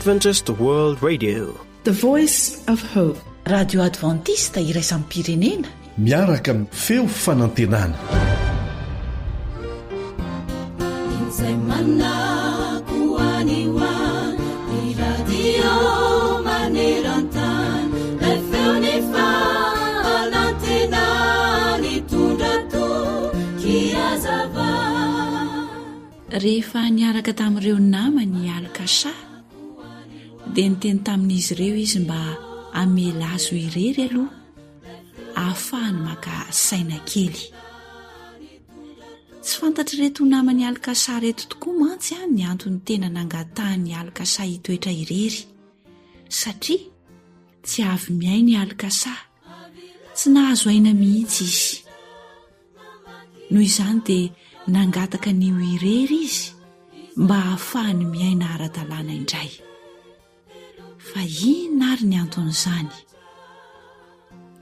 Adventist World Radio, the voice of hope. Radio Adventista iraisam pirenena, miaraka amin'ny feo fanantenana. Rehefa niaraka tamin'ireo namany alkasa dia niteny tamin'izy ireo izy mba hamela azo irery aloha ahafahany maka saina kely. Tsy fantatry reto namany alkasa reto tokoa mantsy ny antony tena nangatahany alkasa hitoetra irery, satria tsy avy miainy alkasa, tsy nahazo aina mihitsy izy. Noho izany dia nangataka nio irery izy mba ahafahany miaina ara-dalàna indray. Fa inona ary ny anton'izany?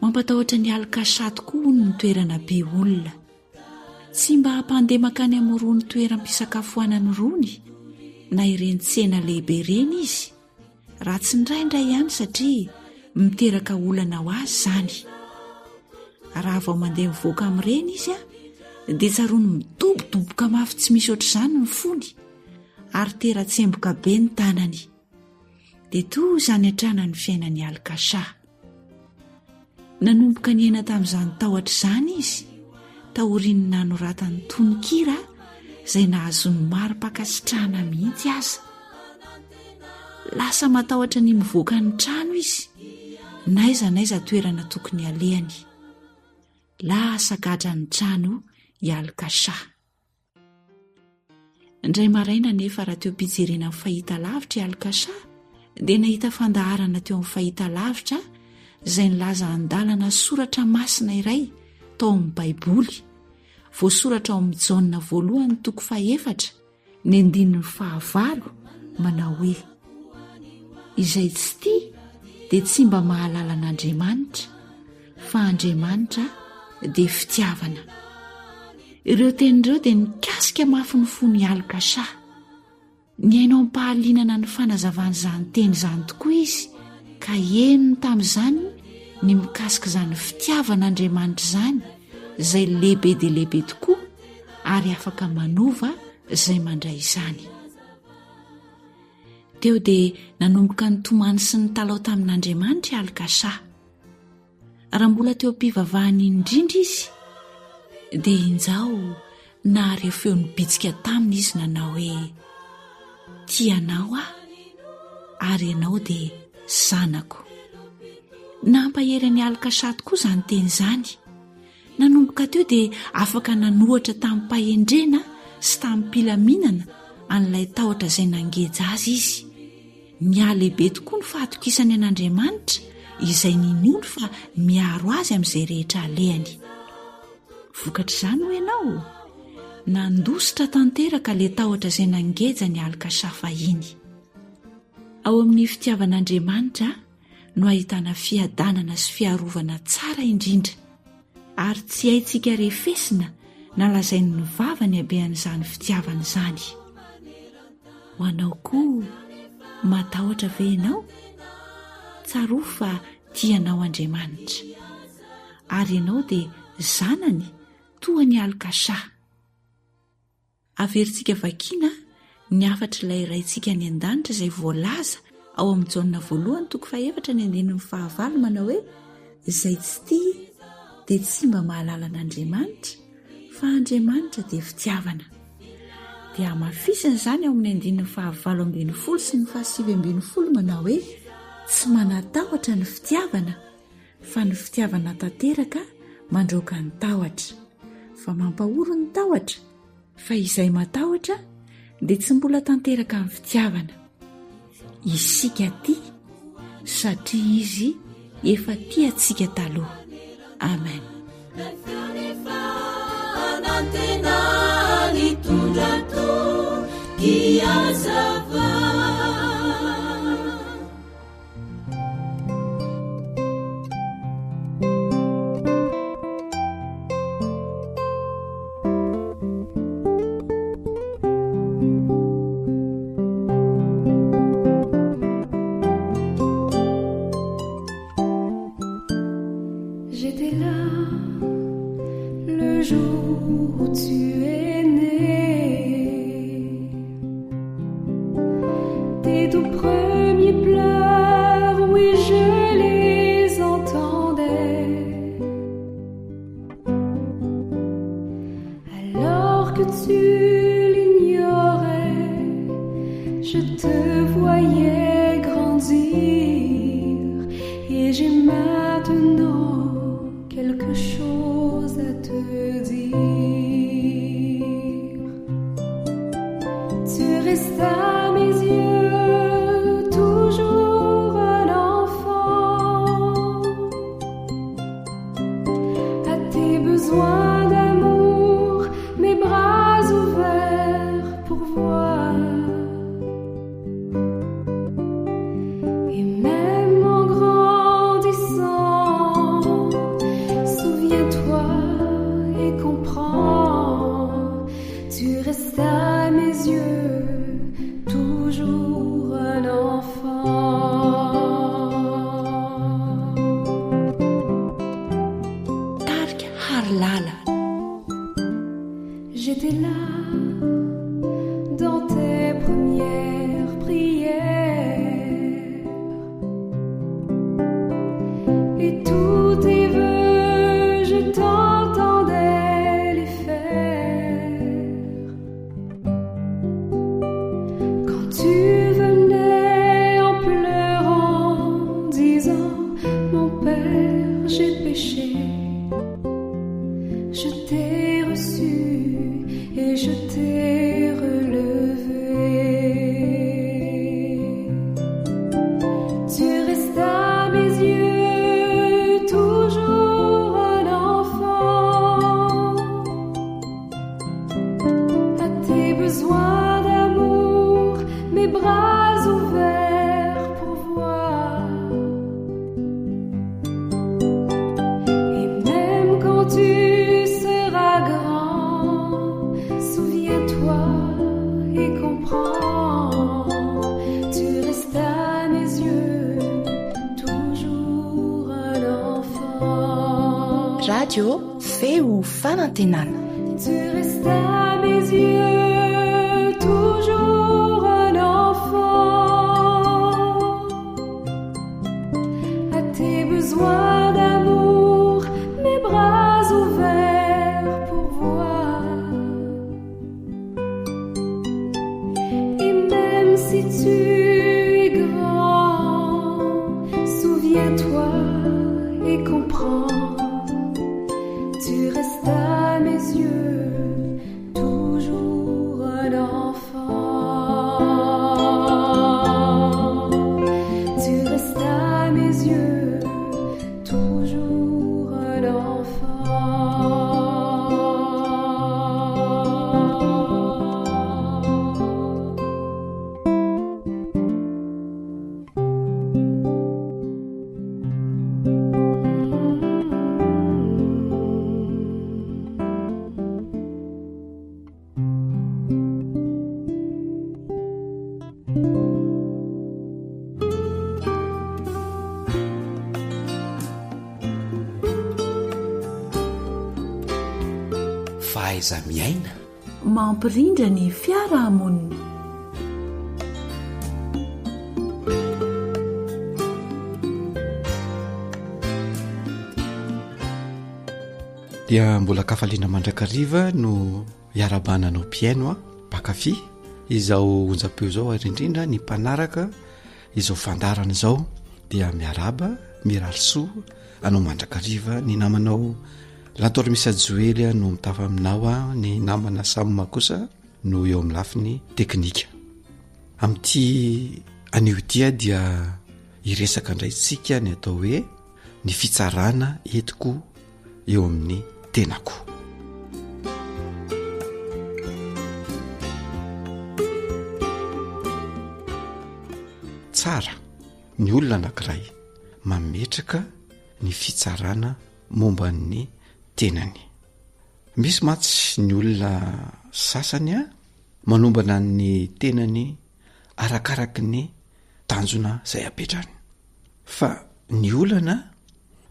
Mampatahotra ny alkasa tokoa ny toerana be olona, tsy mba hampandeha makany amin'irony toeram-pisakafoanany rony na ireny tsena lehibe ireny izy, raha tsy indraindray ihany satria miteraka olana ho azy izany. Raha vao mandeha mivoaka amin'ireny izy dia tsarony midobodoboka mafy tsy misy ohatr'izany ny fony ary tera-tsemboka be ny tanany. Dia toa izany hatrana ny fiainan'ny alkasa. Nanomboka ny aina tamin'izany tahotra izany izy, taoriany nanoratany tononkira izay nahazony maro mpakasitrahana mihitsy aza. Lasa matahotra ny mivoaka ny trano izy, naiza toerana tokony alehany. Lasa gadra ny trano i alkasa. Indray maraina nefa raha teo am-pijerena amin'ny fahita lavitra i alkasa dia nahita fandaharana teo amin'ny fahita lavitra izay nilaza andalana soratra masina iray tao amin'ny baiboly, voasoratra ao amin'ny Jaona 1:4 ny 9:9 manao hoe: izay tsy tia dia tsy mba mahalala an'Andriamanitra, fa Andriamanitra dia fitiavana. Ireo tenin'ireo dia nikasika mafy ny fony alkasa. Ny ainao ampahalinana ny fanazavana izany teny izany tokoa izy, ka henony tamin'izany ny mikasika izany fitiavan'Andriamanitra izany izay lehibe dia lehibe tokoa ary afaka manova izay mandray izany. Teo dia nanomboka ny tomany sy ny talao tamin'Andriamanitra alkasa. Raha mbola teo am-pivavahany indrindra izy dia injao nahary feo nibitsika taminy izy nanao hoe: tianao ary ianao dia zanako. Nampahery ny alkasa tokoa izany teny izany. Nanomboka teo dia afaka nanohatra tamin'ny mpahendrena sy tamin'ny mpilaminana an'ilay tahotra izay nangeja azy izy. Mialehibe tokoa ny fahatokisany an'Andriamanitra izay niniony fa miaro azy amin'izay rehetra alehany. Vokatra izany ho ianao nandositra tanteraka ilay tahotra izay nangeja ny alkasa fahiny. Ao amin'ny fitiavan'Andriamanitra no ahitana fiadanana sy fiarovana tsara indrindra, ary tsy haintsika refesina nalazainy ny vavany habehan'izany fitiavana izany. Ho anao koa matahotra ve ianao? Tsaroa fa tianao Andriamanitra, ary ianao dia zanany toa ny alkasa. Averintsika vakiana ny afatra ilay raintsika ny an-danitra izay voalaza ao amin'ny Jaona 1:4 manao hoe: izay tsy tia dia tsy mba mahalala an'Andriamanitra, fa Andriamanitra dia fitiavana. Dia hamafisana izany ao amin'ny 5:20 sy ny 7:20 manao hoe: tsy manatahotra ny fitiavana, fa ny fitiavana tanteraka mandroaka ny tahotra, fa mampahoro ny tahotra, fa izay matahotra dia tsy mbola tanteraka ny fitiavana. Isika tia satria izy efa tia antsika taloha. Amen. J'étais là le jour où tu es né. Tes tout premiers pleurs, oui, je les entendais. Alors que tu l'ignorais, je te voyais grandir. Et j'ai maintenant quelque chose à te dire. Tu restes à mes yeux toujours un enfant. À tes besoins d'amour, mes bras ouverts pour voir. Et même en grandissant, souviens-toi et comprends, tu restes à mes yeux toujours un enfant. Tarika Harlala. J'étais là dans tes premières prières, et tous tes vœux, je t'entendais les faire. Quand tu venais en pleurant, disant mon Père, j'ai péché, je t'ai reçu et je t'ai relevé. Tu restes à mes yeux toujours un enfant. À tes besoins d'amour, mes bras ouverts pour voir. Et même quand tu seras grand, souviens-toi et comprends, tu restes à mes yeux toujours un enfant. Radio Feo Fanantenana. Tu restes à mes yeux toujours un enfant. À tes besoins d'amour, mes bras ouverts pour voir. Et même si tu es grand, souviens-toi et comprends, tu restes à mes yeux toujours un enfant. Tu restes à mes yeux toujours un enfant. Fahaiza miaina, mampirindra ny fiarahamonina. Dia mbola kafaliana mandrakariva no iarabananao piaino a bakafy izao onjapeo zao arindrindra ny mpanaraka izao fandarana zao dia miaraba mirarisoa anao mandrakariva ny namanao Lantor Misa Joely no mitafa aminao a ny namana Samma kosa no eo amin'ny lafiny teknika. Amin'ity anio ity dia iresaka indraytsika ny atao hoe ny fitsarana etiko eo amin'ny tenako. Tsara ny olona anankiray mametraka ny fitsarana momba ny tenany. Misy matsy ny olona sasany manombana ny tenany arakaraky ny tanjona izay apetrany. Fa ny olana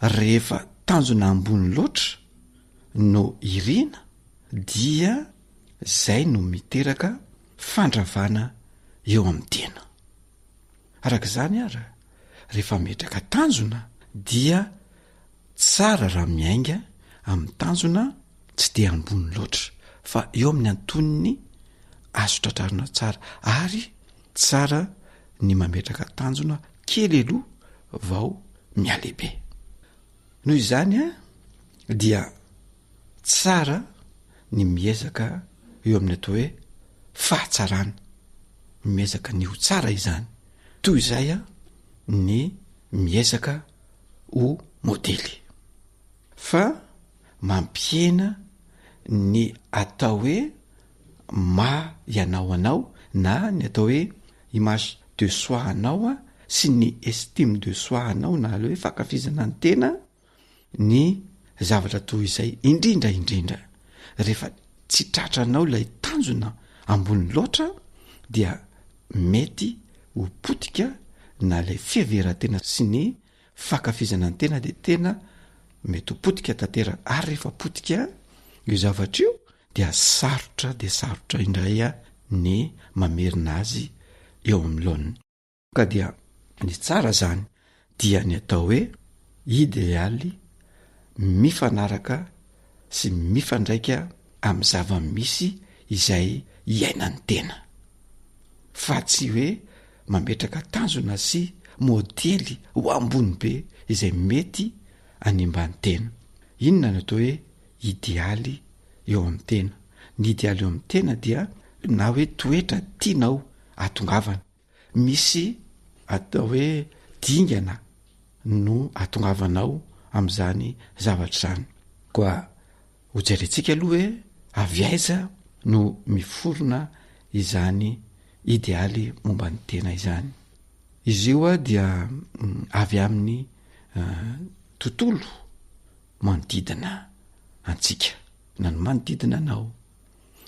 rehefa tanjona ambony loatra no irina dia zay no miteraka fandravana eo amin'ny tena. Arak'izany ara rehefa metraka tanjona dia tsara raha miainga amin'ny tanjona tsy de ambony loatra fa eo amin'ny antoniny azo tratrarina tsara, ary tsara ny mametraka tanjona kely aloha vao mialehibe. Noho izany dia tsara ny miezaka eo amin'ny atao hoe fahatsarana, miezaka ny ho tsara izany, toy izay ny miezaka ho modely, fa mampiena ny atao hoe ianao anao na ny atao hoe image de soi anao sy ny estime de soi anao na le hoe fakafizana ny tena, ny zavatra toy izay indrindra rehefa tsy tratranao ilay tanjona ambony loatra dia mety ho potika na ilay fiheverantena sy ny fakafizana ny tena de tena mety ho potika tantera, ary rehefa potika io zavatra io dia sarotra indray ny mamerina azy eo amin'ny laoniny. Ka dia ny tsara zany dia ny atao hoe idéaly mifanaraka sy mifandraika amin'ny zava-misy izay iainany tena, fa tsy hoe mametraka tanjona sy modely ho ambony be izay mety animbany tena. Inona ny atao hoe idéaly eo amin'ny tena? Ny idéaly eo amin'ny tena dia na hoe toetra tianao atongavana, misy atao hoe dingana no atongavanao amin'izany zavatra zany. Koa hojerentsika aloha hoe avy aiza no miforona izany idéaly momba ny tena izany. Izy io dia avy amin'ny tontolo manodidina antsika na no manodidina anao.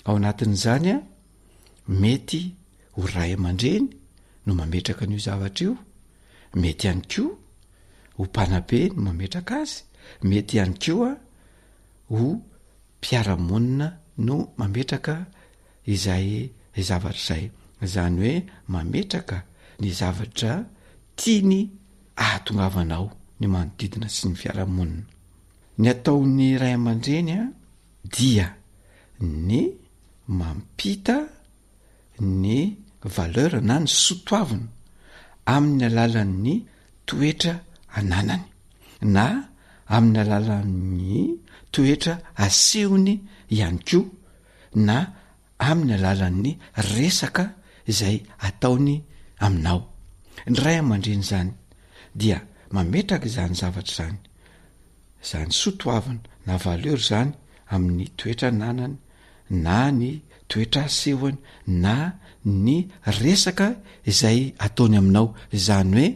Ao anatin'izany mety ho ray aman-dreny no mametraka an'io zavatra io, mety ihany koa ho mpanabe no mametraka azy, mety ihany koa ho mpiara-monina no mametraka izay zavatra izay, zany hoe mametraka ny zavatra tiany ahatongavanao ny manodidina sy ny fiarahamonina. Ny ataon'ny ray aman-dreny dia ny mampita ny valeur na ny sotoavina amin'ny alalan'ny toetra ananany na amin'ny alalan'ny toetra asehony ihany koa na amin'ny alalan'ny resaka izay ataony aminao. Ny ray aman-dreny zany dia mametraka izany zavatra zany sotoavina na valeur zany amin'ny toetra ananany na ny toetra asehony na ny resaka izay ataony aminao, zany hoe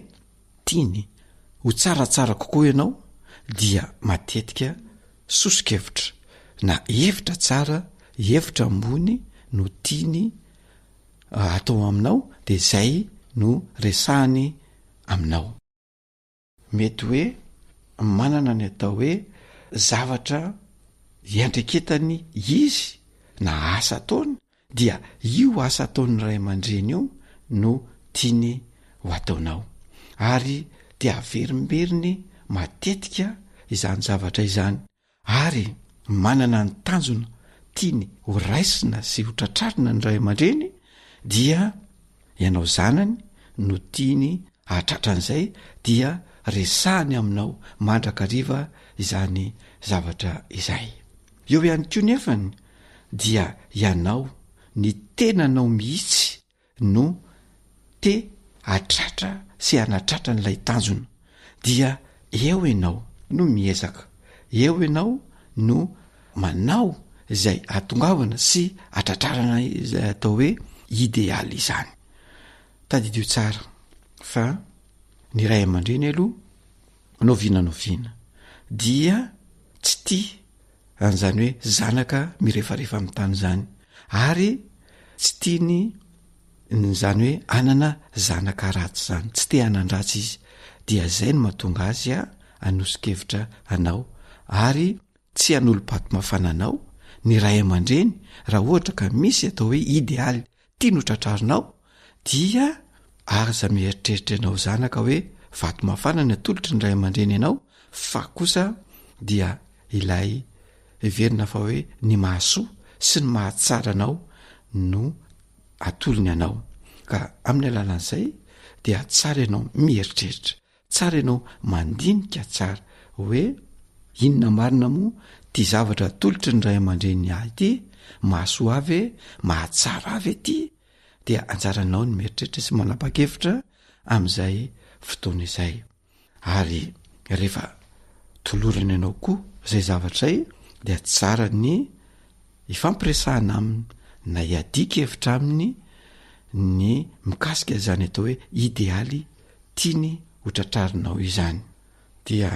tiany ho tsaratsara kokoa ianao dia matetika sosokevitra na hevitra tsara, hevitra ambony no tiany atao aminao, de zay no resahany aminao. Mety hoe manana ny atao hoe zavatra iandreketany izy na asa ataony, dia io asa ataon'ny ray aman-dreny io no tiany ho ataonao, ary dia averimberiny matetika izany zavatra izany, ary manana ny tanjona tiany ho raisina sy ho tratrarina ny ray aman-dreny, dia ianao zanany no tiany ahatratran'izay dia resahany aminao mandrakariva izany zavatra izay. Eo ihany koa nefany dia ianao ny tenanao mihitsy no te atratra sy anatratra n'ilay tanjona, dia eo ianao no miezaka, eo ianao no manao izay atongavana sy atratrarana izay atao hoe idéaly izany. Tadidio tsara fa ny ray aman-dreny aloha noviana dia tsy tia an'izany hoe zanaka mirefarefa amin'ny tany zany, ary tsy tiany zany hoe anana zanaka ratsy zany, tsy te hanan-dratsy izy, dia zay no mahatonga azy hanosokevitra anao ary tsy hanolo-paty mafananao ny ray aman-dreny raha ohatra ka misy atao hoe idealy tia notratrarinao dia aza mieritreritra ianao zanaka hoe vato mafana ny atolotry ny ray aman-dreny ianao fa kosa dia ilay verina fa hoe ny mahasoa sy ny mahatsara anao no atolony ianao ka amin'ny alalan'izay dia tsara ianao mieritreritra tsara ianao mandinika tsara hoe inona marina moa ty zavatra atolotry ny ray aman-dreny ahy ity mahasoa avy mahatsara avy ety dia anjaranao ny mieritreritra sy manapa-kevitra amin'izay fotoana izay ary rehefa tolorana ianao koa zay zavatra zay dia tsara ny ifampiresahana aminy na iadika hevitra aminy ny mikasika izany atao hoe idealy tiany hotratrarinao izany dia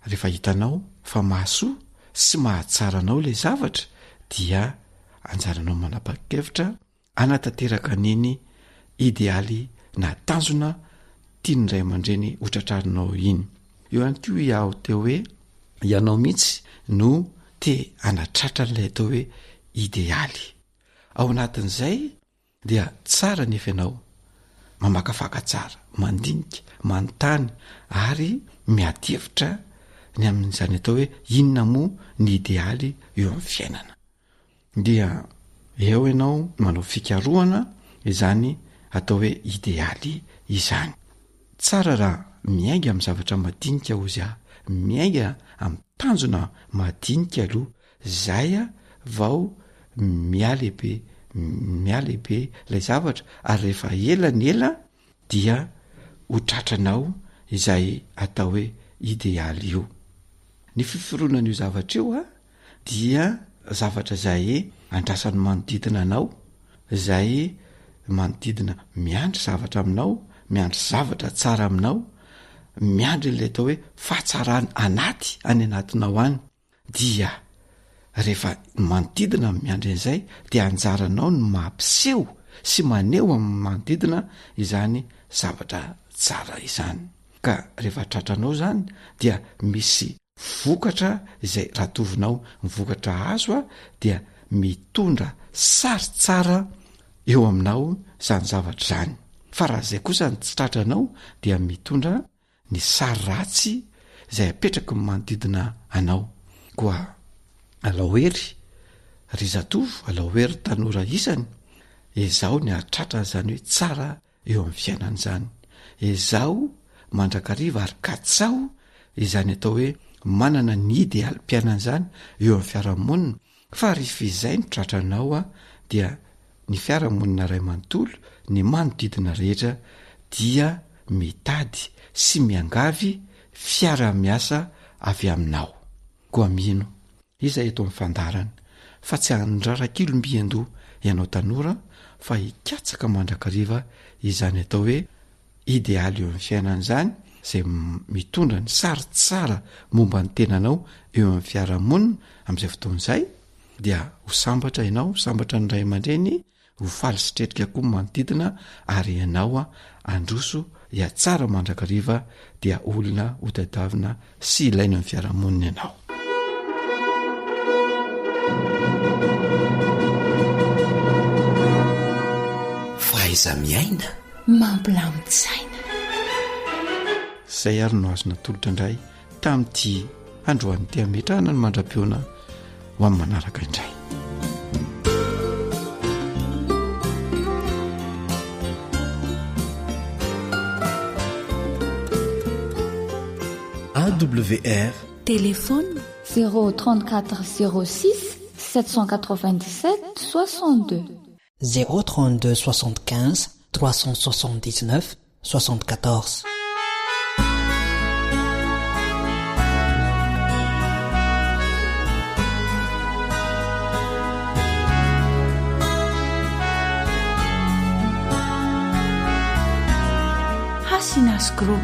rehefa hitanao fa mahasoa sy mahatsaranao le zavatra dia anjaranao manapa-kevitra anatanteraka niny idealy na tanjona tiany ray aman-dreny hotratrarinao iny eo ihany koa iaho teo hoe ianao mihitsy no te anatratra n'ilay atao hoe idealy ao anatin'izay dia tsara nefa ianao mamakafaka tsara mandinika manontany ary miadihevitra ny amin'izany atao hoe inona moa ny idealy eo amin'ny fiainana dia eo ianao manao fikarohana izany atao hoe idealy izany tsara raha miainga amin'ny zavatra madinika ozy aho miainga amin'ny tanjona madinika aloha zay a vao mialehibe ilay zavatra ary rehefa ela ny ela dia hotratranao izay atao hoe idealy io ny fifironan'io zavatra io a dia zavatra zay andrasany manodidina anao zay manodidina miandry zavatra aminao miandry zavatra tsara aminao miandry n'lay atao hoe fahatsarany anaty any anatinao any dia rehefa manodidina miandry an'izay dia anjaranao ny mampiseho sy maneho amin'ny manodidina izany zavatra tsara izany ka rehefa tratranao zany dia misy vokatra izay ratovinao mivokatra azo a dia mitondra sary tsara eo aminao zany zavatra zany fa raha zay kosa ny tsy tratranao dia mitondra ny sary ratsy izay apetraky ny manodidina anao koa alahoery ry zatovo alahoery tanora isany ezao ny aritratra zany hoe tsara eo amin'ny fiainana zany ezao mandrakariva ary katsao izany atao hoe manana ny idealy mpiainana zany eo amin'ny fiarahamonina fa rehefa izay ny tratranao a dia ny fiarahamonina ray manontolo ny manodidina rehetra dia mitady sy miangavy fiara-miasa avy aminao koa mino izay eto amin'ny fandarana fa tsy andrarakilom-biandoha ianao tanora fa hikatsaka mandrakariva izany atao hoe idealy eo amin'ny fiainana zany zay mitondra ny sary tsara momba ny tenanao eo amin'ny fiarahamonina amin'izay fotoan'izay dia ho sambatra ianao sambatra ny ray aman-dreny ho faly sitretrika koa manodidina ary ianao a androso ia tsara mandrakariva dia olona hotadiavina sy ilaina amin'ny fiarahamonina ianao faiza miaina mampilamin-tsaina zay ary no azona tolotra indray tamin'ity androan'ny tia metrahana ny mandra-peona ho amin'ny manaraka indray AWR téléphone 034 06 797 62 032 75 379 74. Hasinas Group.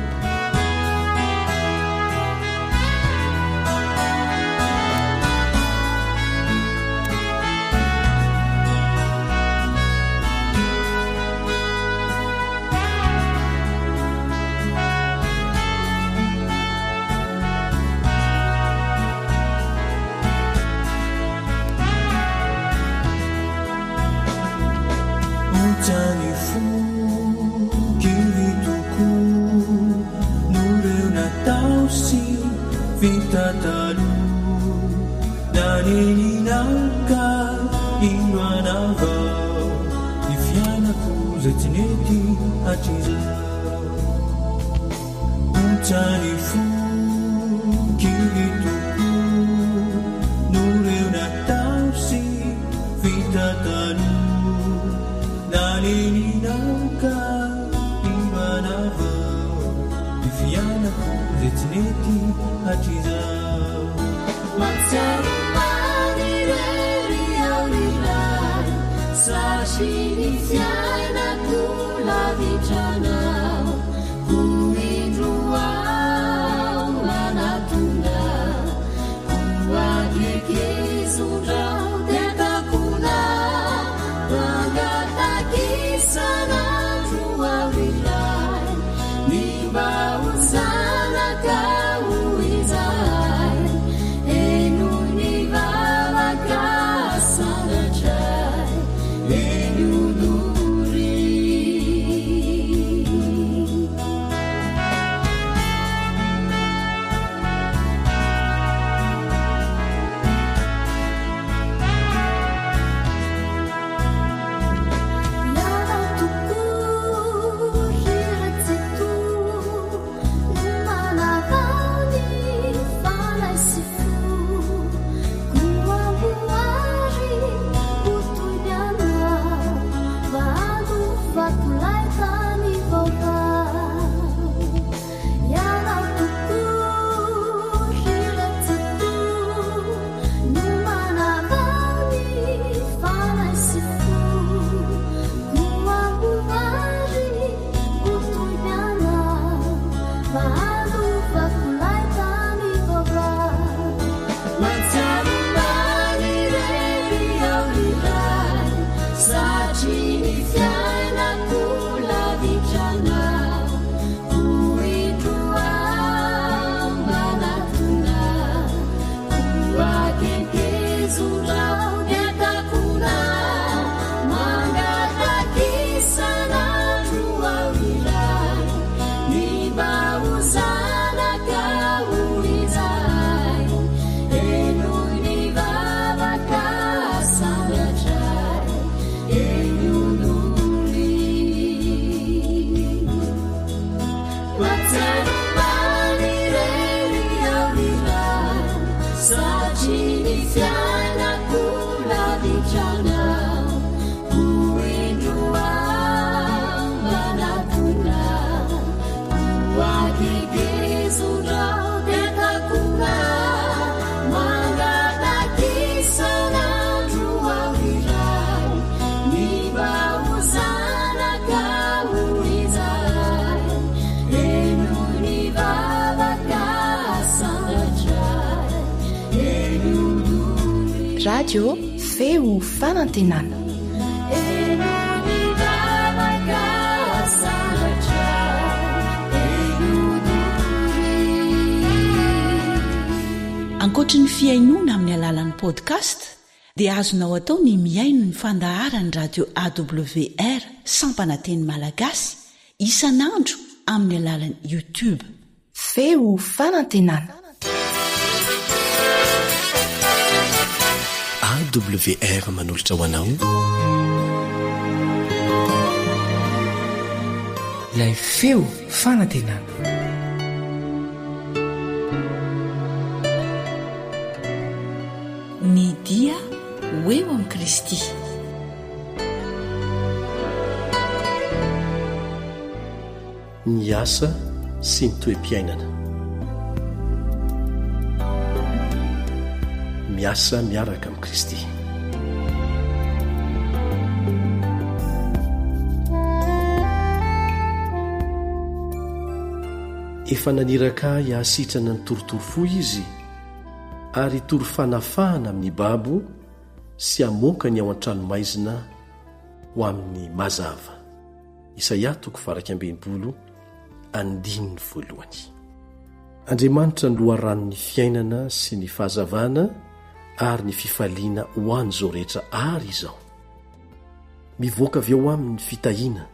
naneninaka inoanava ny fianako zay tsy nety hatrizao otsany fokitoko noreo natao sy fitatalo naneninaka inoanava ny fianako zay tsy nety hatrizao Sashini fiaina kulavitanao kuindruao manatuna kuagikizundrau tetakuna wangatakisana druavilai nibausana kauizai enuni vavakasana Radio feo fanantenana ankoatra ny fiainoana amin'ny alalan'ny podcast dia azonao atao ny miaino ny fandaharany radio AWR sampananteny malagasy isanandro amin'ny alalan'ny YouTube feo fanantenana AWR manolotra ho anao ilay feo fanantenana ny dia hoeo amin'i Kristy ny asa sy ny toe-piainana miasa miaraka amin'i Kristy efa naniraka hiasitrana ny torotoro fo izy ary toro fanafahana amin'ny babo sy amoaka ny ao an-tranomaizina ho amin'ny mazava Isaia 40:1 Andriamanitra ny loharanon'ny fiainana sy ny fahazavana ary ny fifaliana ho an'izao rehetra ary izao mivoaka avy ao amin'ny fitahiana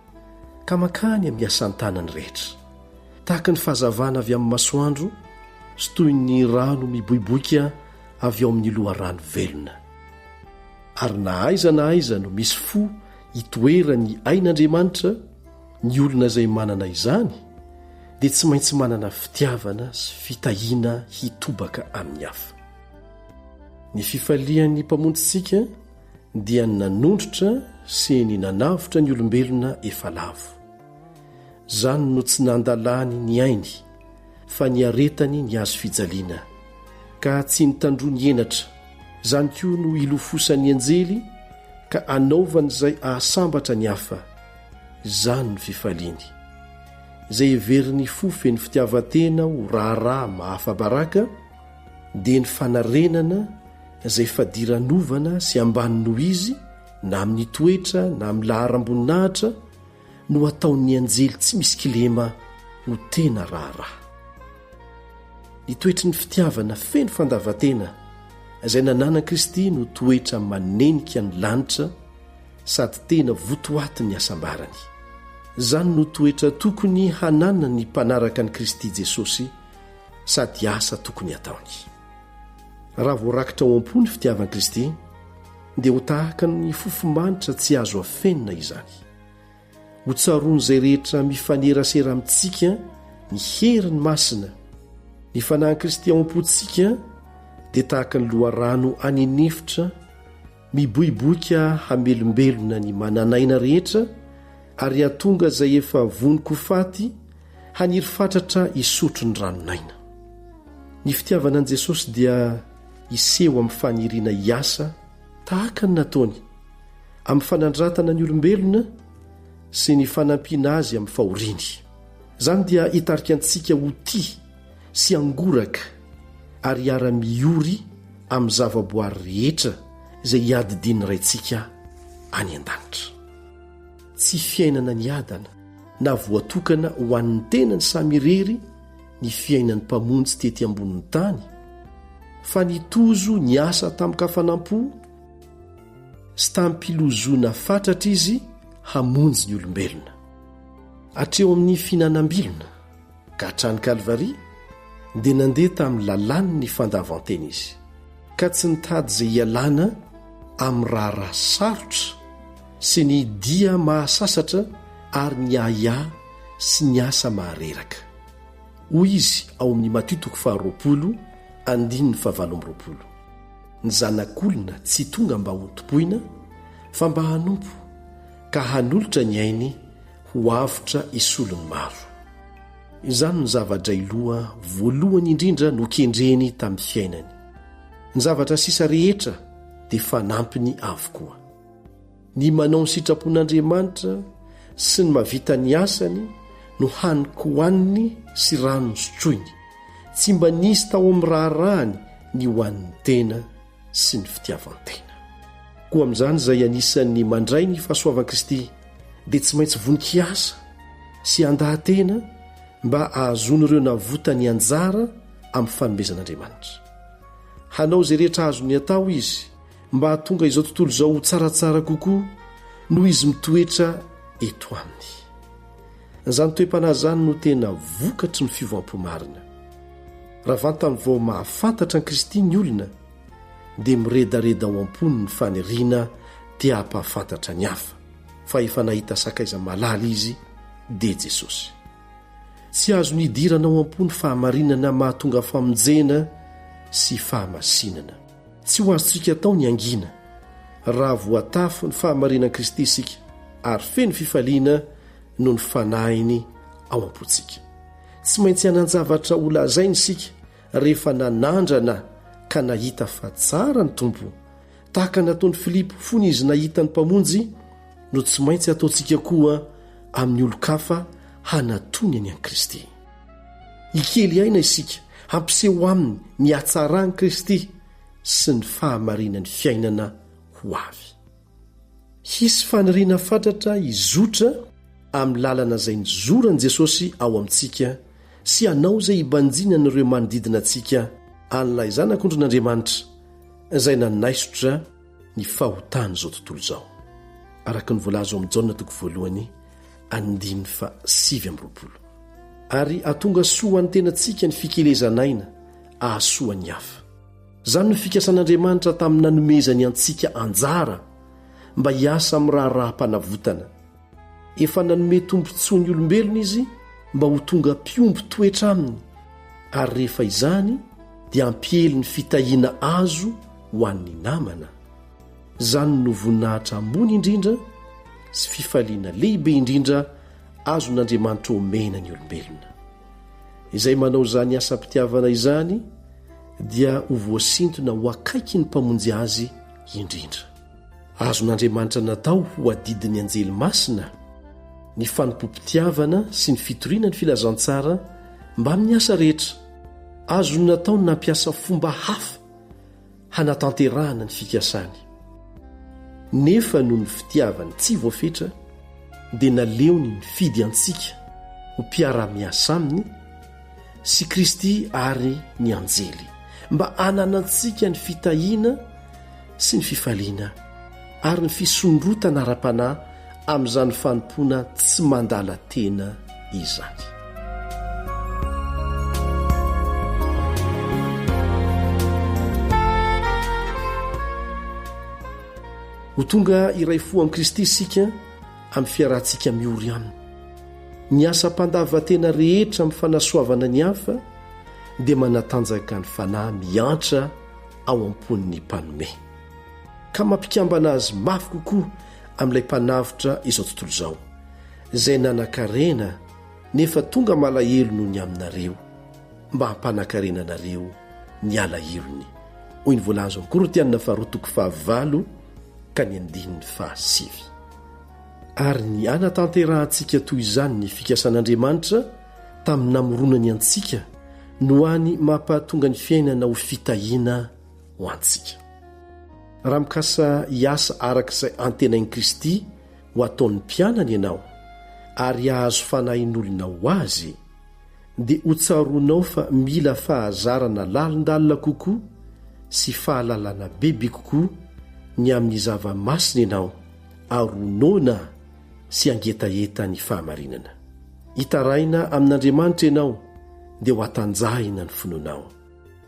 ka makany amin'ny asan-tanany rehetra tahaka ny fahazavana avy amin'ny masoandro sy toy ny rano miboiboika avy ao amin'ny loharano velona. Ary na aiza no misy fo hitoerany ain'Andriamanitra ny olona izay manana izany, dia tsy maintsy manana fitiavana sy fitahiana hitobaka amin'ny hafa. Ny fifalian'ny mpamonjitsika dia ny nanondrotra sy ny nanavotra ny olombelona efa lavo. Zany no tsy nandalany ny ainy, fa ny aretany ny azo fijaliana, ka tsy nitandro ny enatra. Zany koa no ilofosany anjely ka anaovan'izay ahasambatra ny hafa. Zany no fifaliany, izay heveriny fofeny fitiavatena ho raharaha mahafabaraka, dia ny fanarenana izay fadiranovana sy ambany noho izy na amin'ny toetra na amin'ny laharam-boninahitra no ataon'ny anjely tsy misy kilema ho tena raharaha. Ny toetry ny fitiavana feno fandavatena izay nanana Kristy no toetra manenika ny lanitra sady tena votoaty ny asambarany. Zany no toetra tokony hanana ny mpanaraka ny Kristy Jesosy sady asa tokony ataony. Raha voarakitra ao am-po ny fitiavan'i Kristy dia ho tahaka ny fofomanitra tsy azo afenina izany. Ho tsaroan'izay rehetra mifanerasera amintsika ny heriny masina. Ny fanahy Kristy ao am-pontsika dia tahaka ny loharano anenefitra miboiboika hamelombelona ny mananaina rehetra, ary atonga izay efa voniko faty haniry fatratra isotro ny ranonaina. Ny fitiavana an'i Jesosy dia iseho amin'ny faniriana hiasa tahaka ny nataony, amin'ny fanandratana ny olombelona sy ny fanampiana azy amin'ny fahoriany. Zany dia hitarika antsika ho tia sy angoraka ary hiara-miory amin'ny zavaboary rehetra izay hiadidiny raintsika any an-danitra. Tsy fiainana ny adana na voatokana ho an'ny tenany samy irery ny fiainan'ny mpamonjy tety ambonin'ny tany, fa nitozo ny asa tamin'ny kafanampo sy tamin'ny mpilozona fatratra izy hamonjy ny olombelona. Hatreo amin'ny finanam-bilona ka hatrany Kalvari dia nandeha tamin'ny lalàny ny fandavantena izy, ka tsy nitady izay hialana amin'ny raharaha sarotra sy ny dia mahasasatra ary ny ahia sy ny asa mahareraka. Hoy izy ao amin'ny Matitoko 20:9-20. Ny zanak'olona tsy tonga mba ho tompoina, fa mba hanompo, ka hanolotra ny ainy ho avotra isolony maro. Izany ny zava-drailoha voalohany indrindra no kendreny tamin'ny fiainany. Ny zavatra sisa rehetra dia fanampiny avokoa. Ny manao ny sitrapon'Andriamanitra sy ny mavita ny asany no haniko hohaniny sy rano sotroiny, tsy mba nisy tao amin'ny raharahany ny hohan'ny tena sy ny fitiavan-tena. Koa amin'izany izay anisan'ny mandray ny fahasoavan'i Kristy dia tsy maintsy voninkiasa sy andahan-tena mba ahazon'ireo navotany anjara amin'ny fanomezan'Andriamanitra. Hanao izay rehetra azony atao izy mba hahatonga izao tontolo izao ho tsaratsara kokoa noho izy mitoetra eto aminy. Izany toe-panahy izany no tena vokatry ny fiovam-pomarina. Raha vantany vao mahafantatra an'i Kristy ny olona dia miredareda ao am-pony ny faniriana tia hampahafantatra ny hafa, fa efa nahita sakaiza malala izy dia Jesosy. Tsy azo nidirana ao am-pony fahamarinana mahatonga famonjena sy fahamasinana. Tsy ho azontsika atao ny angina raha voatafy ny fahamarinan'i Kristy isika ary feno fifaliana no ny fanahiny ao am-pontsika. Tsy maintsy hanan-javatra ho lazainy isika rehefa nanandrana ka nahita fa tsara ny tompo, tahaka nataon'i Filipo fony izy nahita ny mpamonjy, no tsy maintsy ataontsika koa amin'ny olo-kafa hanatony any an'i Kristy. Ikely aina isika hampiseho aminy ny hatsarany Kristy sy ny fahamarinany fiainana ho avy. Hisy faniriana fatratra izotra amin'ny lalana izay nizorani Jesosy ao amintsika sy hanao izay hibanjina n'ireo manodidina antsika an'ilay zanak'ondron'Andriamanitra izay nanaisotra ny fahotany izao tontolo izao. Araka ny voalaza ao amin'ny Jaona 1:7. Ary atonga soa ny tenantsika ny fikelezanaina ahasoa ny hafa. Zany no fikasan'Andriamanitra tamin'ny nanomezany antsika anjara mba hiasa amin'ny raharaham-panavotana. Efa nanome tombontsoa ny olombelona izy mba ho tonga mpiombo toetra aminy, ary rehefa izany dia ampiely ny fitahiana azo ho an'ny namana. Zany no voninahitra ambony indrindra sy fifaliana lehibe indrindra azon'Andriamanitra omena ny olombelona. Izay manao izany asa-pitiavana izany dia ho voasintona ho akaiky ny mpamonjy azy indrindra. Azon'Andriamanitra natao ho adidin'ny anjely masina ny fanompom-pitiavana sy ny fitoriana ny filazantsara mba amin'ny asa rehetra. Azony natao ny nampiasa fomba hafa hanatanterahana ny fikasany. Nefa noho ny fitiavany tsy voafetra dia naleony ny fidy antsika ho mpiara-miasa aminy sy Kristy ary ny anjely mba hananantsika ny fitahiana sy ny fifaliana ary ny fisondrotana ara-panahy amin'izany fanompoana tsy mandala tena izany. Ho tonga iray fo amin'i Kristy isika amin'ny fiarahantsika miory aminy. Ny asa-pandavatena rehetra amin'ny fanasoavana ny hafa dia manatanjaka ny fanahy miantra ao am-pon'ny mpanome, ka mampikambana azy mafy kokoa amin'ilay mpanavitra izao tontolo izao, izay nanan-karena nefa tonga malahelo noho ny aminareo mba hampanankarena anareo ny alahirony. Hoy ny voalaza amin'ny Korintianina 2:9 ka ny 7. Ary ny anatanterantsika toy izany ny fikasan'Andriamanitra tamin'ny namoronany antsika no any mampahatonga ny fiainana ho fitahiana ho antsika. Raha mikasa hiasa arak'izay antenain'i Kristy ho ataon'ny mpianany ianao ary hahazo fanahin'olona ho azy, dia ho tsaroanao fa mila fahazarana lalindalina kokoa sy fahalalana bebe kokoa ny amin'ny zava-masina ianao aronona sy angetaeta ny fahamarinana. Hitaraina amin'Andriamanitra ianao dia ho atanjahina ny finoanao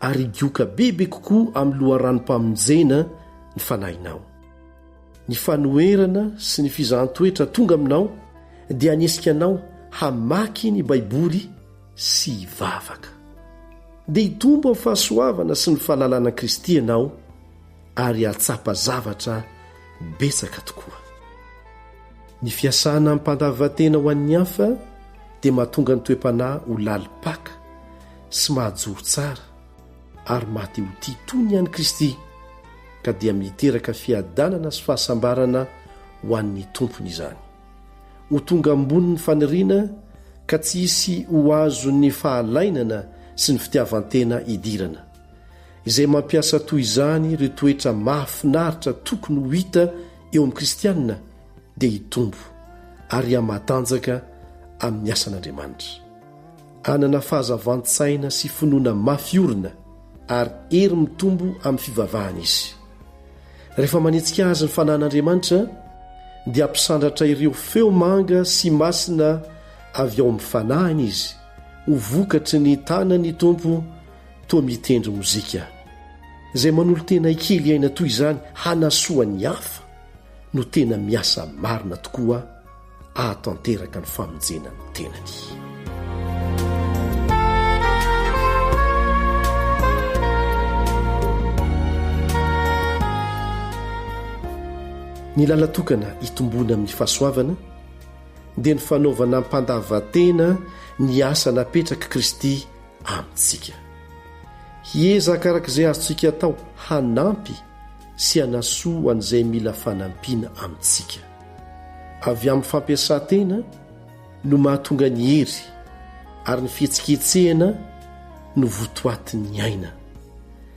ary gioka bebe kokoa amin'ny loharanom-pamonjena ny fanahinao. Ny fanoherana sy ny fizahan-toetra tonga aminao dia hanesika anao hamaky ny Baiboly sy hivavaka, dia hitombo amin'ny fahasoavana sy ny fahalalana Kristy ianao ary hatsapa zavatra betsaka tokoa. Ny fiasana ampandavatena ho an'ny hafa dia mahatonga ny toe-panahy ho lalipaka sy mahajoro tsara ary maty ho tia toy ny an'i Kristy, ka dia miteraka fiadanana sy fahasambarana ho an'ny tompony izany. Ho tonga ambony ny faniriana ka tsy hisy ho azo ny fahalainana sy ny fitiavantena idirana. Izay mampiasa toy izany ireo toetra mahafinaritra tokony ho hita eo amin'ny kristianina dia hitombo ary hamatanjaka amin'ny asan'Andriamanitra. Anana fahazavan-tsaina sy finoana mafiorina ary hery mitombo amin'ny fivavahana izy. Rehefa manitsika azy ny fanahin'Andriamanitra dia hampisandratra ireo feo manga sy masina avy ao amin'ny fanahiny izy, ho vokatry ny tanany tompo toa mitendry mozika. Izay manolo tena ikely aina toy izany hanasoa ny hafa no tena miasa marina tokoa ahatanteraka ny famonjena ny tenany. Ny lalatokana hitombona amin'ny fahasoavana dia ny fanaovana ampandavatena ny asa napetraka Kristy amintsika. Hiezaka arak'izay azontsika atao hanampy sy hanasoa an'izay mila fanampiana amintsika. Avy amin'ny fampiasantena no mahatonga ny hery ary ny fihetsiketsehana no votoatin'ny aina.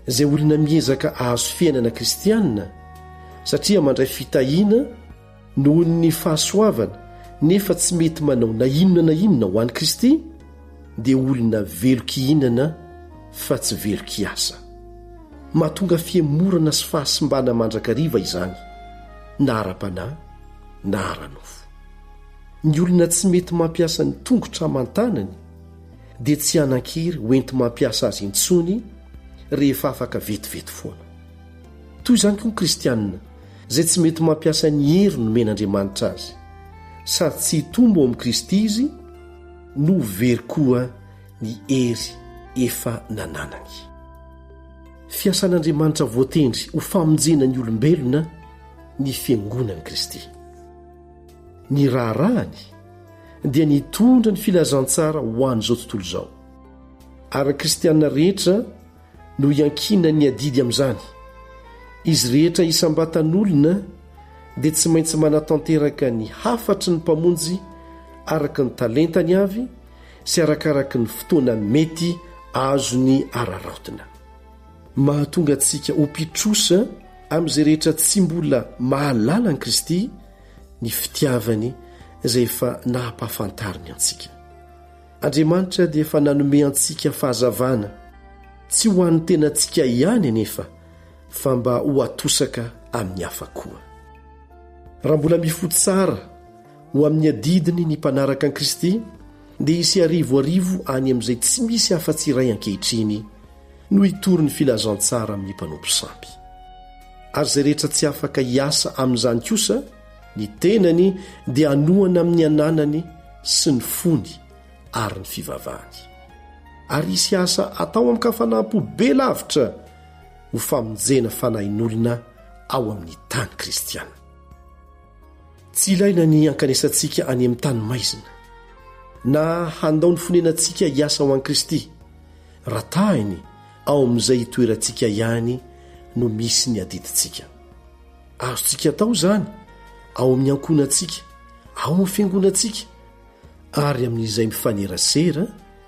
Izay olona miezaka ahazo fiainana kristianina satria mandray fitahiana noho ny fahasoavana nefa tsy mety manao na inona ho an'i Kristy dia olona velokihinana fa tsy velokiasa. Mahatonga fiemorana sy fahasimbana mandrakariva izany, na ara-panahy na ara-nofo. Ny olona tsy mety mampiasa ny tongotra aman-tanany dia tsy hanan-kery hoenti mampiasa azy intsony rehefa afaka vetivety foana. Toy izany koa ny kristianina izay tsy mety mampiasa ny hery nomen'Andriamanitra azy, sady tsy hitombo ao amin'ny Kristy izy no very koa ny hery efa nananany. Fiasan'Andriamanitra voatendry ho famonjena ny olombelona ny fiangonan'i Kristy. Ny raharahany dia nitondra ny filazantsara ho an'izao tontolo izao, ary ny kristianina rehetra no iankina ny adidy amin'izany. Izy rehetra isam-batan'olona dia tsy maintsy manatanteraka ny hafatry ny mpamonjy araka ny talentany avy sy arakaraky ny fotoana mety azony araraotina. Mahatonga antsika ho mpitrosa amin'izay rehetra tsy mbola mahalala ny Kristy ny fitiavany izay efa nahampahafantariny antsika. Andriamanitra dia efa nanome antsika fahazavana, tsy ho an'ny tenantsika ihany anefa, fa mba ho atosaka amin'ny hafa koa. Raha mbola mifoto tsara ho amin'ny adidiny ny mpanaraka an'i Kristy, dia isy arivoarivo any amin'izay tsy misy afa-tsy iray ankehitriny no hitory ny filazantsara amin'ny mpanompo sampy. Ary izay rehetra tsy afaka hiasa amin'izany kosa, ny tenany dia anohana amin'ny ananany sy ny fony ary ny fivavahany. Ary isy asa atao amin'ny kafanampo be lavitra ho famonjena fanahin'olona ao amin'ny tany kristiana. Tsy ilaina ny ankanesantsika any amin'ny tany maizina na handao ny fonenantsika hiasa ho an'i Kristy. Ratahiny ao amin'izay hitoerantsika ihany no misy ny adidintsika. Azontsika atao izany ao amin'ny ankonantsika, ao amin'ny fiangonantsika, ary amin'izay mifanerasera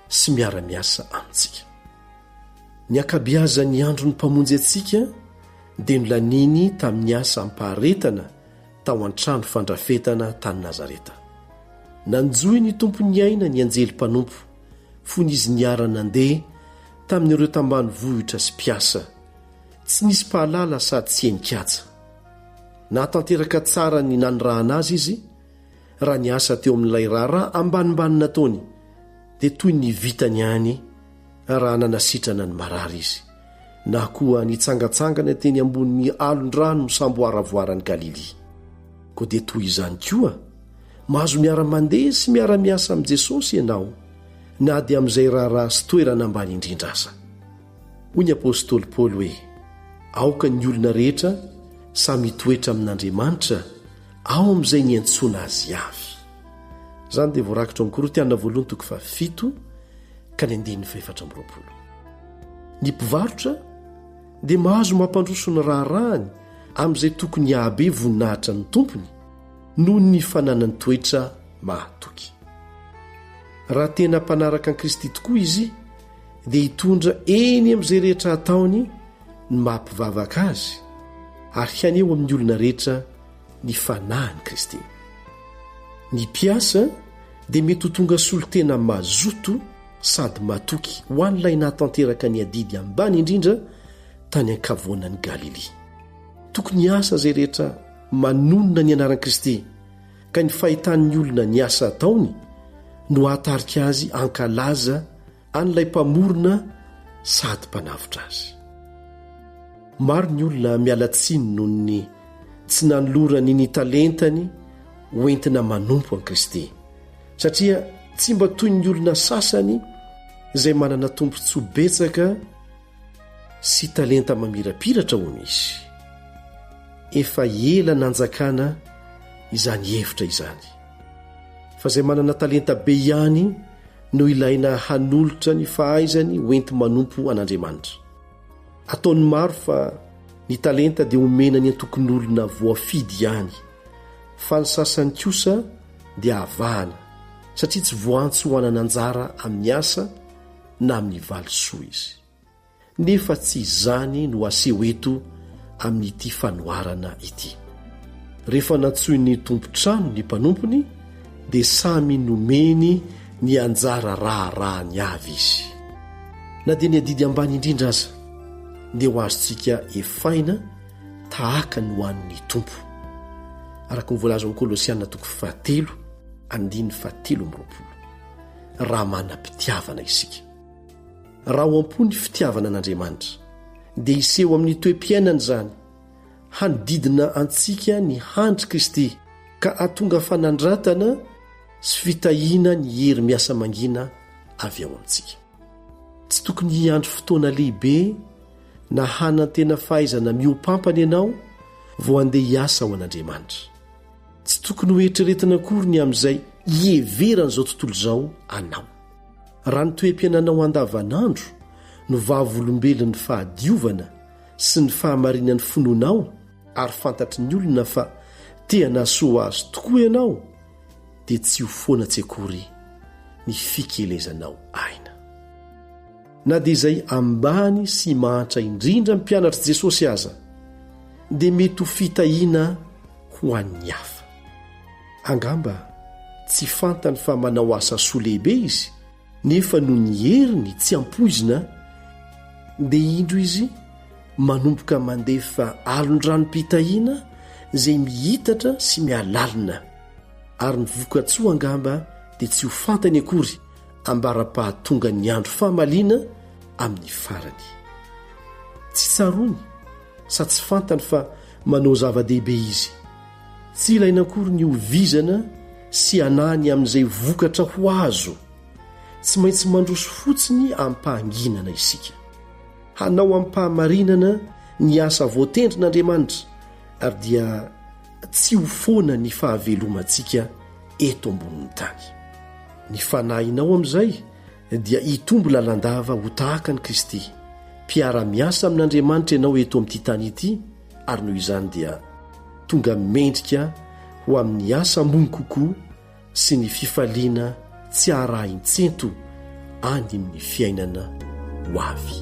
sy miara-miasa amintsika. Ny ankabeazan'ny andro ny mpamonjy antsika dia nolaniny tamin'ny asa ampaharetana tao an-trano fandrafetana tany Nazareta. Nanjohy ny tompony aina ny anjely mpanompo, fony izy niara nandeha tamin'ireo tambany vohitra sy piasa, tsy nisy pahalala sady tsy enikatsa. Nahatanteraka tsara ny nanirahana azy izy, raha ny asa teo amin'ilay raharaha ambanimbany nataony, dia toy ny vitany ihany raha nanasitrana ny marary izy, na koa nitsangatsangana teny ambonin'ny alon-drano misamboaravoaran'ny Galili. Koa dia toy izany koa, mahazo miara-mandeha sy miara-miasa amin'i Jesosy ianao, na dia amin'izay raharaha sy toerana ambany indrindra aza. Hoy ny apôstôly Paoly hoe, aoka ny olona rehetra samy toetra amin'Andriamanitra ao amin'izay ny antsoina azy avy. Izany dia voarakitra amin'ny Korintianina 7:7-9. Ny mpivarotra dia mahazo mampandroso ny raharahany amin'izay tokony hahabe voninahitra ny tompony noho ny fananany toetra mahatoky. Raha tena mpanaraka an'i Kristy tokoa izy, dia hitondra eny amin'izay rehetra ataony ny mahampivavaka azy, ary haneho amin'ny olona rehetra ny fanahin'i Kristy. Ny mpiasa dia mety ho tonga solotena mazoto sady matoky ho an'ilay nahatanteraka ny adidy ambany indrindra tany ankavoanan'ny Galili. Tokony hiasa izay rehetra manonona ny anaran'i Kristy, ka ny fahitan'ny olona ny asa ataony no ahatarika azy ankalaza an'ilay mpamorona sady mpanavitra azy. Maro ny olona mialatsiny noho ny tsy nanolorany ny talentany hoentina manompo an'i Kristy, satria tsy mba toy ny olona sasany izay manana tompontsoa betsaka sy talenta mamirapiratra ho misy. Efa ela nanjakana izany hevitra izany, fa izay manana talenta be ihany no ilaina hanolotra ny fahaizany hoenti manompo an'Andriamanitra. Ataony maro fa ny talenta dia omena ny antokon'olona voafidy ihany, fa ny sasany kosa dia avahana, satria tsy voantso ho anana anjara amin'ny asa na amin'ny valisoa izy. Nefa tsy izany no aseho eto amin'ity fanoharana ity. Rehefa natsoy ny tompo-trano ny mpanompony, dia samy nomeny ny anjara raharahany avy izy. Na dia ny adidy ambany indrindra aza, dia ho azontsika efaina tahaka ny hoan'ny tompo. Araka ny voalaza amin'ny Kolosiana 4:7-7. Raha manam-pitiavana isika. Raha ho ampony fitiavana an'Andriamanitra, dia iseho amin'ny toe-piainana izany hanodidina antsika ny handry Kristy ka atonga fanandratana sy fitahiana ny hery miasa mangina avy ao amintsika. Tsy tokony hiandry fotoana lehibe na hanantena fahaizana miompampana ianao vao andeha hiasa ao an'Andriamanitra. Tsy tokony ho eritreretina akory ny amin'izay hieveran'izao tontolo izao anao. Raha ny toe-piainanao andavanandro no vavolombelon'ny fahadiovana sy ny fahamarinan'ny finoanao ary fantatry ny olona fa tena soa azo tokoa ianao dia tsy ho foana tsy akory ny fikelezanao aina. Na dia izay ambany sy mahatra indrindra ny mpianatr' Jesosy aza dia mety ho fitahiana ho an'ny hafa. Angamba tsy fantany fa manao asa soa lehibe izy nefa no ny heriny tsy ampoizina dia indro izy manomboka mandefa alon-dranom-pitahiana izay mihitatra sy mialalina ary ny vokatsoa angamba dia tsy ho fantany akory ambara-pahatonga ny andro fahamaliana amin'ny farany. Tsy tsarony sa tsy fantany fa manao zava-dehibe izy. Tsy ilaina akory ny ovizana sy anahany amin'izay vokatra ho azo. Tsy maintsy mandroso fotsiny ampahanginana isika. Hanao ampahamarinana ny asa voatendrin'Andriamanitra ary dia tsy ho foana ny fahavelomantsika eto ambonin'ny tany. Ny fanahinao amin'izay dia hitombo lalandava ho tahaka ny Kristy. Mpiara-miasa amin'Andriamanitra ianao eto amin'ity tany ity ary noho izany dia tonga mendrika ho amin'ny asa ambony kokoa sy ny fifaliana tsy arahin-tsento any amin'ny fiainana ho avy.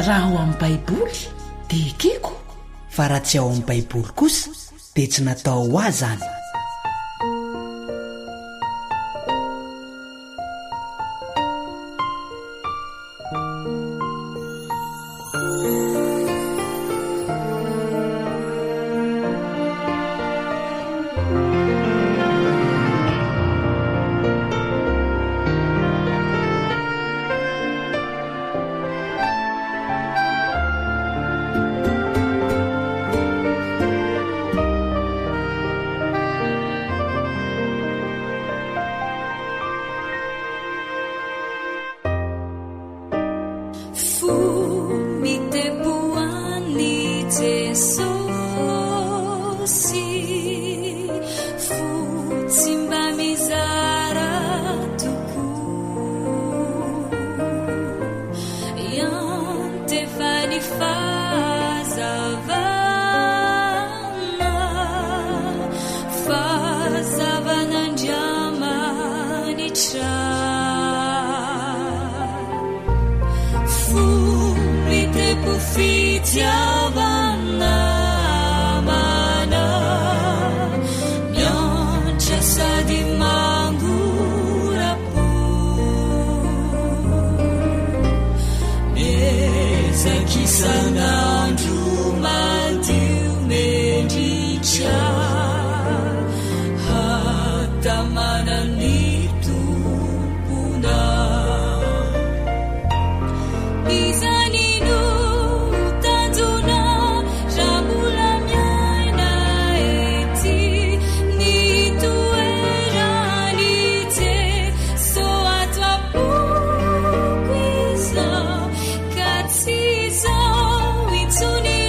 Raha ao amin'ny Baiboly dia ekeko, fa raha tsy ao amin'ny Baiboly kosa dia tsy natao ho azy zany. Tuni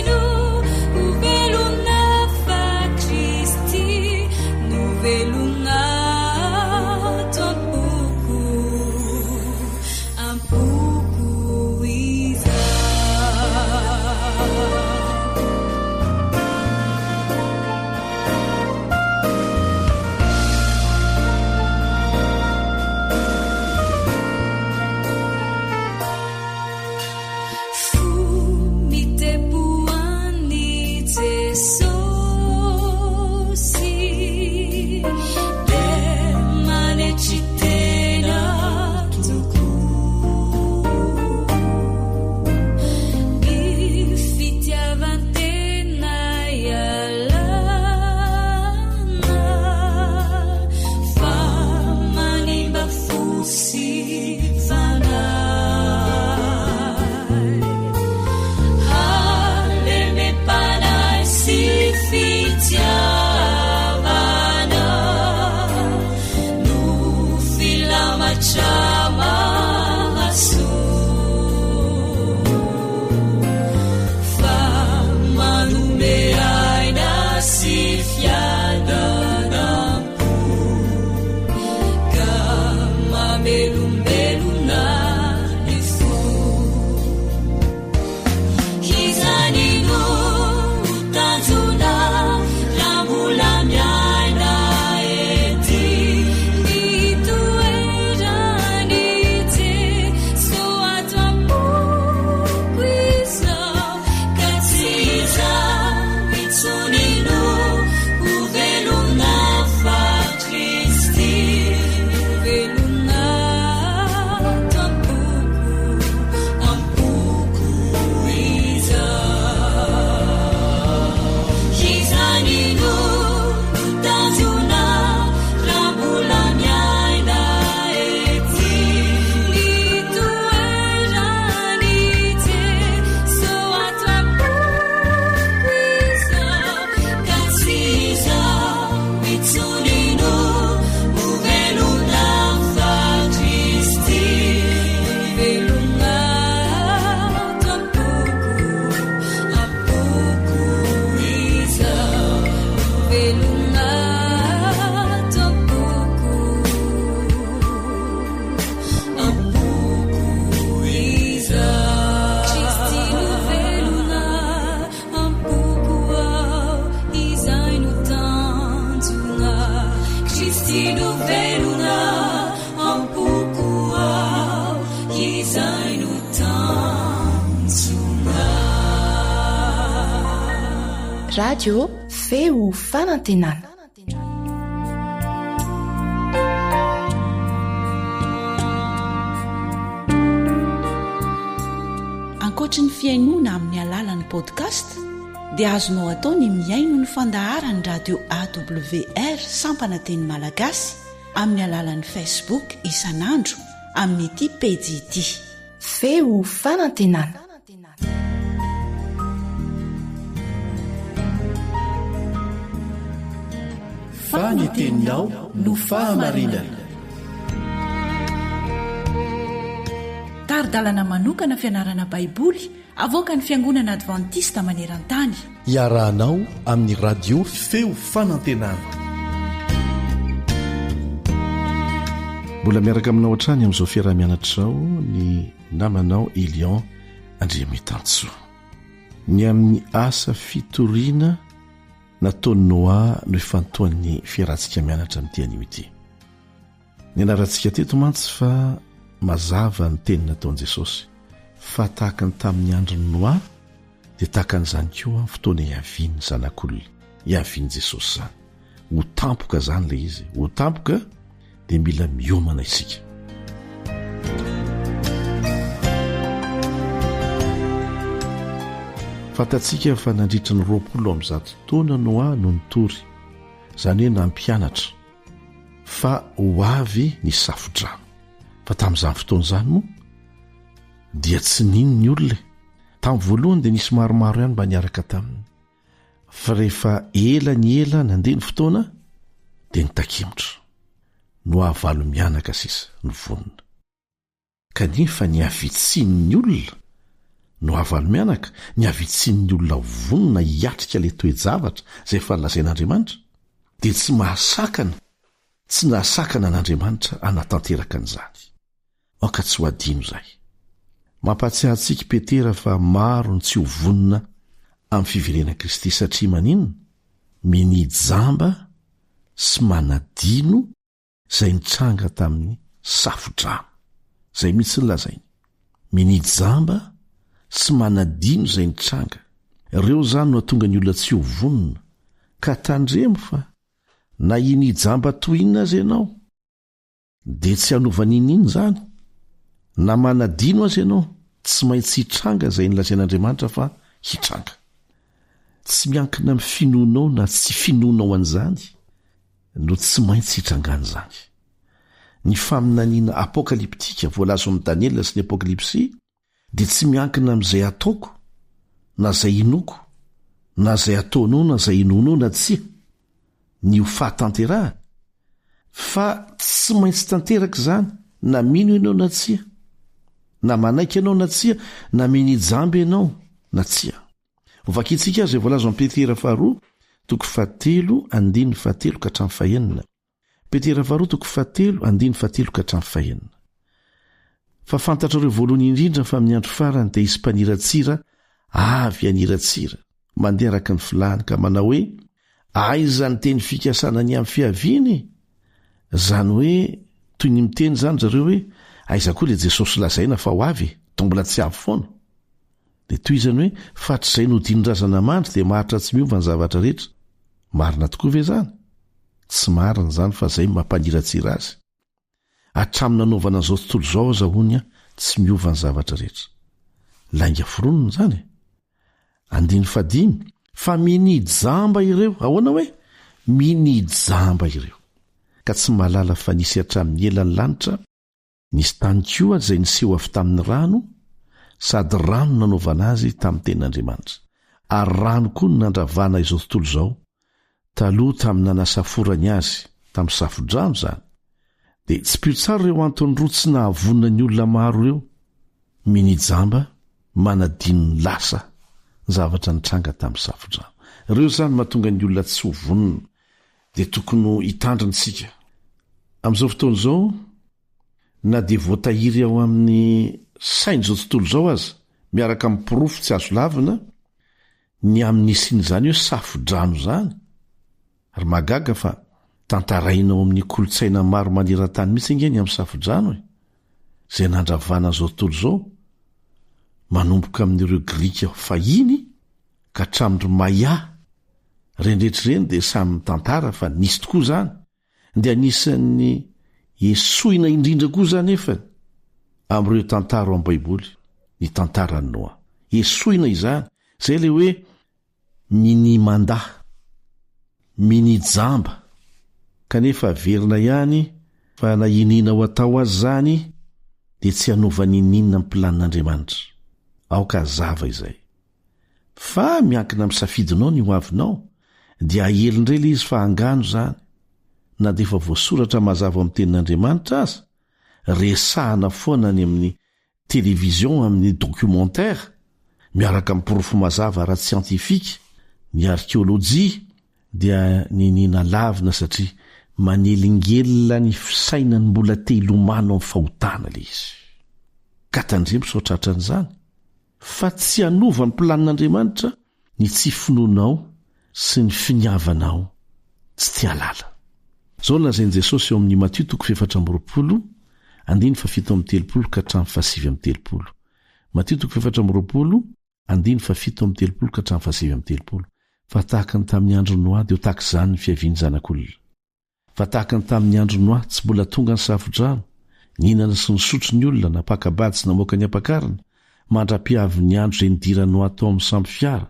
radio feo fanantenana. Ankoatra ny fiainoana amin'ny alalan'ny podcast dia azonao atao ny miaino ny fandaharany radio AWR sampana teny malagasy amin'ny alalan'ny Facebook isanandro amin'ny ity pejy ity feo fanantenana. Faniteninao no fahamarinana. Taridalana manokana fianarana baiboly avoaka ny fiangonana advantista maneran-tany. Iarahanao amin'ny radio feo fanantenana. Mbola miaraka aminao hatrany amin'izao fiarah-mianatrao ny namanao Elion Andriamitansoa. Ny amin'ny asa fitoriana nataony Noa no ifantoan'ny fiarahantsika mianatra amin'ny anio ity. Ny anarantsika teto mantsy fa mazava ny teny nataon'i Jesosy fa tahaka ny tamin'ny andron'ny Noa dia tahaka n'izany koa fotoana iaviany zanak'olona, iaviany Jesosy zany. Ho tampoka zany ilay izy, ho tampoka dia mila miomana isika. Fantatsika fa nandritra ny 20 taona Noa no nitory, izany hoe nampianatra fa ho avy ny safodrano. Fa tamin'izany fotoana izany moa dia tsy nino ny olona. Tamin'ny voalohany dia nisy maromaro ihany mba niaraka taminy, fa rehefa ela nandeha ny fotoana dia nitakimotra. Noa 9 mianaka sisa ny vonona, kanefa ny avitsin'ny olona Noa 9 mianaka, ny avitsin'ny olona vonona hiatrika ilay toe-javatra izay efa nolazain'Andriamanitra dia tsy nahasakana an'Andriamanitra anatanteraka an'izany. Ka tsy ho adino izay. Mampatsiahy antsika Petera fa maro ny tsy ho vonona amin'ny fiverenana Kristy satria maninona? Minijamba sy manadino izay nitranga tamin'ny safodrano. Izay mihitsy lazainy. Minijamba sy manadino izay nitranga. Ireo zany no atonga ny olona tsy ho vonona ka tandremo fa na inijamba toinina azy ianao dia tsy hanova ninina zany. Na manadino azy ianao tsy maintsy hitranga izay nilazain'Andriamanitra fa hitranga. Tsy miankina amin'ny finoanao na tsy finoanao an'izany no tsy maintsy hitrangan'izany. Ny faminaniana apokaliptika voalaza amin'ny Daniela sy ny apokalipsy dia tsy miankina amin'izay ataoko na izay inoko na izay ataonao na izay inonao na tsia ny ho fahatanterahana, fa tsy maintsy tanteraka izany na mino ianao na tsia, na manaiky ianao na tsia, na minijamba ianao na tsia. Vakitsika azy voalaza amin'ny Petera 2:7-7 Petera 2:7-7. Fa fantatrareo voalohany indrindra fa amin'ny andro farany dia hisy mpaniratsira avy anirantsira mandeha araka ny filahiny ka manao hoe aiza ny teny fikasana ny amin'ny fiaviany? Zany hoe toy ny miteny zany zareo hoe aiza koa ilay Jesosy lazaina fa ho avy to mbola tsy avy foana. Dia toy izany hoe fatrizay no dinondrazana mandry dia maharitra tsy miova ny zavatra rehetra. Marina tokoa ve zany? Tsy marina zany fa zay mampaniratsira azy. Hatramin'ny nanaovana an'izao tontolo izao aza honya tsy miova ny zavatra rehetra. Lainga foronina zany. 5 fa minijamba ireo. Ahoana hoe minijamba ireo ka tsy malala fa nisy hatramin'ny elan'ny lanitra, nisy tany koa izay niseho avy tamin'ny rano, sady rano nanaovana azy tamin'ny tenin'Andriamanitra. Ary rano koa no nandravana izao tontolo izao taloha tamin'ny nanasaforany azy tamin'ny safodrano zany. Dia tsy pio tsara ireo antony roa tsy nahavonina ny olona maro ireo, minijamba, manadino ny lasa zavatra nitranga tamin'ny safodrano. Ireo zany mahatonga ny olona tsy ho vonina dia tokony hitandrinatsika. Amin'izao fotoana izao na dia voatahiry ao amin'ny sain'izao tontolo izao aza miaraka amin'ny porofo tsy azo lavina ny amin'ny isian'izany hoe safodrano zany. Ary magaga fa tantarainao amin'ny kolotsaina maro maneran-tany mihitsy ingeny amin'ny safodrano zay nandravana zao tontolo zao manomboka amin'ireo grika fahiny ka tramindry maya rendretr'ireny dia samy tantara fa nisy tokoa zany dia anisan'ny esoina indrindra koa zany efany am'ireo tantara ao am' baiboly ny tantarany Noa esoina izany zay le hoe mini mandah mini jamba kanefa verina ihany fa nahinina ho atao azy zany dia tsy hanova nininina amin'ny planin'Andriamanitra aoka zava izay fa miankina amin'ny safidinao ny ho avinao dia ahelindray le izy fa angano zany na dia efa voasoratra mazava amin'ny tenin'Andriamanitra aza resahana foana ny amin'ny télévision amin'ny documentaire miaraka amin'ny porofo mazava ara-tsientifika ny arkéolojia dia ninina lavina satria manelingelina ny fisainany mbola te-ilomano amin'ny fahotana le izy ka tandremo soatratran'izany fa tsy hanova ny planin'Andriamanitra ny tsy finoanao sy ny finiavanao tsy tia lala zao lazainy Jesosy eo amin'ny Matthieu 4:7 andiny fa 7:30 ka hatramin'ny 7:30 Matthieu 4:7 andiny fa 7:30 ka hatramin'ny 7:30 fa tahaka ny tamin'ny andro Noa dia tahaka izany ny fiaviany zanak'olona fa tahaka ny tamin'ny andro Noa tsy mbola tonga ny safodrano nihinana sy nisotro ny olona napakabady sy namoaka ny ampakarina mandra-piavy ny andro izay nidira Noa tao amin'ny samby fiara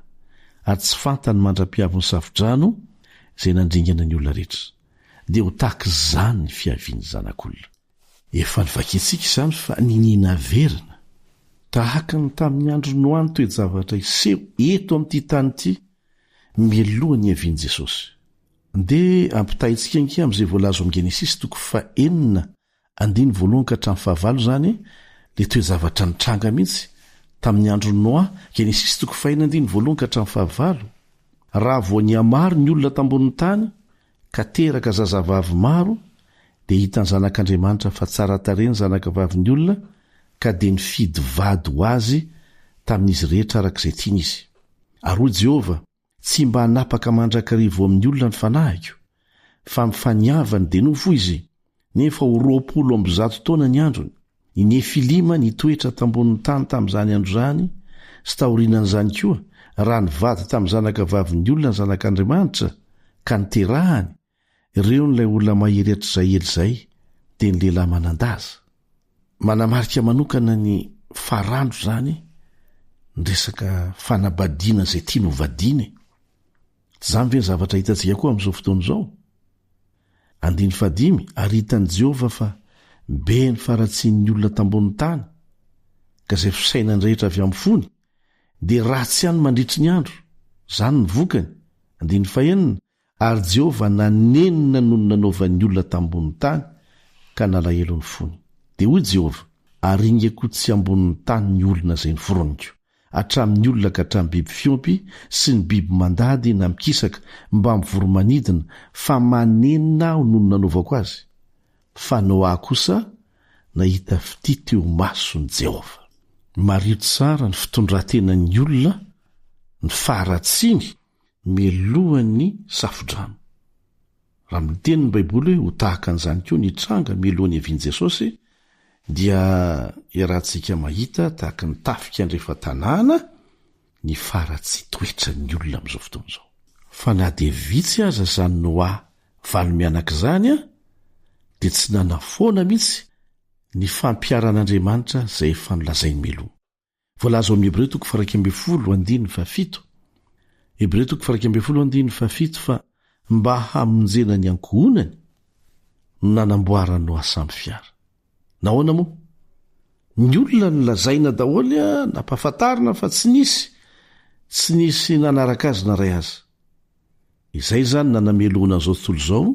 ary tsy fantany mandra-piavy ny safodrano izay nandringana ny olona rehetra dia ho tahaka izany ny fiaviany zanak'olona efa nivakitsika izany fa ninina verina tahaka ny tamin'ny andro Noa ny toe-javatra iseho eto amin'ity tany ity mialohan'ny hiaviany Jesosy dia ampitahintsika inky amin'izay voalazo amin'ny Genesis 4:1 ka hatramin'ny 9 zany le toe-javatra nitranga mihitsy tamin'ny andro Noa Genesis 4:1 ka hatramin'ny 9 raha voa niamaro ny olona tambonin'ny tany ka teraka zazavavy maro dia hitany zanak'Andriamanitra fa tsara tareny zanakavavy olona ka dia nifidy vady ho azy tamin'izy rehetra arak'izay tiany izy ary hoy Jehova tsy mba hanapaka mandrakarivo amin'ny olona ny fanahiko fa mifaniavany dia nofo izy nefa ho 20 taona ny androny i Nefilima nitoetra tambonin'ny tany tamin'izany andro zany sy tahorinan'izany koa raha nivady tamin'ny zanakavavy olona ny zanak'Andriamanitra ka niterahany ireo n'ilay olona mahery hatr'Israely izay dia ny lehilahy manan-daza manamarika manokana ny farandro zany ny resaka fanabadiana izay tia no vadiny tsy zany ve ny zavatra hitantsika koa amin'izao fotoana izao 5 ary hitan'i Jehova fa be ny faratsian'ny olona tambonin'ny tany ka izay fisainany rehetra avy amin'ny fony dia ratsy ihany mandritry ny andro zany ny vokany 9 ary Jehova nanenina noho ny nanaovan'ny olona tambonin'ny tany ka nalahelo ny fony dia hoy Jehova ary ingako tsy ambonin'ny tany ny olona izay niforoniko hatramin'ny olona ka hatramin'ny biby fiompy sy ny biby mandady na mikisaka mba mivoromanidina fa manenina aho noho ny nanaovako azy fa Noa kosa nahita fity teo mason'i Jehova mario tsara ny fitondrantenan'ny olona ny faharatsiny mialohan'ny safodrano raha miteny ny baiboly hoe ho tahaka an'izany koa ny tranga mialohan'ny hiaviany Jesosy dia iarahantsika mahita tahaka ny tafika andrefa tanàna ny faratsy toetra ny olona amin'izao fotoana izao fa na dia vitsy aza zany Noa valo-mianak'izany dia tsy nanafoana mihitsy ny fampiaran'Andriamanitra izay efa nolazainy meloa voalaza ao amin'ny Hebreo 12:7 Hebreo 12:7 fa mba hamonjena ny ankohonany no nanamboarany Noa samby fiara nahoana moa ny olona nolazaina daholy nampahafantarina fa tsy nisy nanaraka azy naray azy izay zany nanameloana an'izao tontolo izao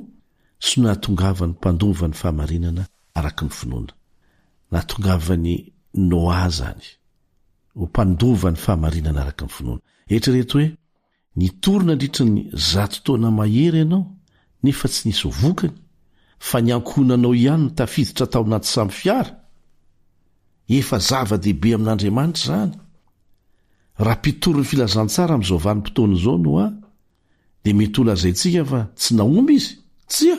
sy nahatongavany mpandova ny fahamarinana araka ny finoana nahatongavany Noa zany ho mpandova ny fahamarinana araka ny finoana eritrereto hoe nitorina andritra ny 100 taona mahery ianao nefa tsy nisy vokany fa ny ankohonanao ihany ny tafiditra tao anaty samby fiara efa zava-dehibe amin'Andriamanitra zany raha mpitory ny filazantsara amin'izao vanim-potoana izao Noa dia mety holazaintsika fa tsy naomby izy tsia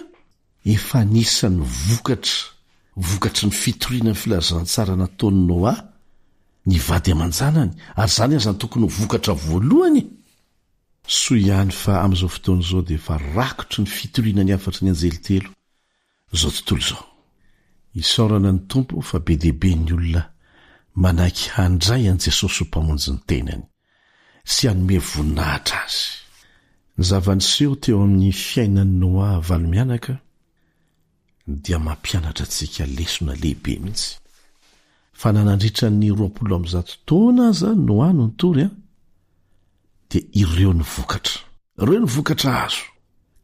efa nisany vokatra vokatry ny fitoriana ny filazantsara nataony Noa ny vady aman-janany ary zany aza ny tokony vokatra voalohany. Soa ihany fa amin'izao fotoana izao dia efa rakotry ny fitoriana ny afatry ny anjely telo izao tontolo izao. Isaorana ny tompo fa be dehibe ny olona manaiky handray an' Jesosy ho mpamonjy ny tenany sy hanome voninahitra azy. Ny zava-niseho teo amin'ny fiainan'ny Noa valo-mianaka dia mampianatra antsika lesona lehibe mihitsy. Fa nanandritra ny 20 taona aza Noa no nitory dia ireo ny vokatra azo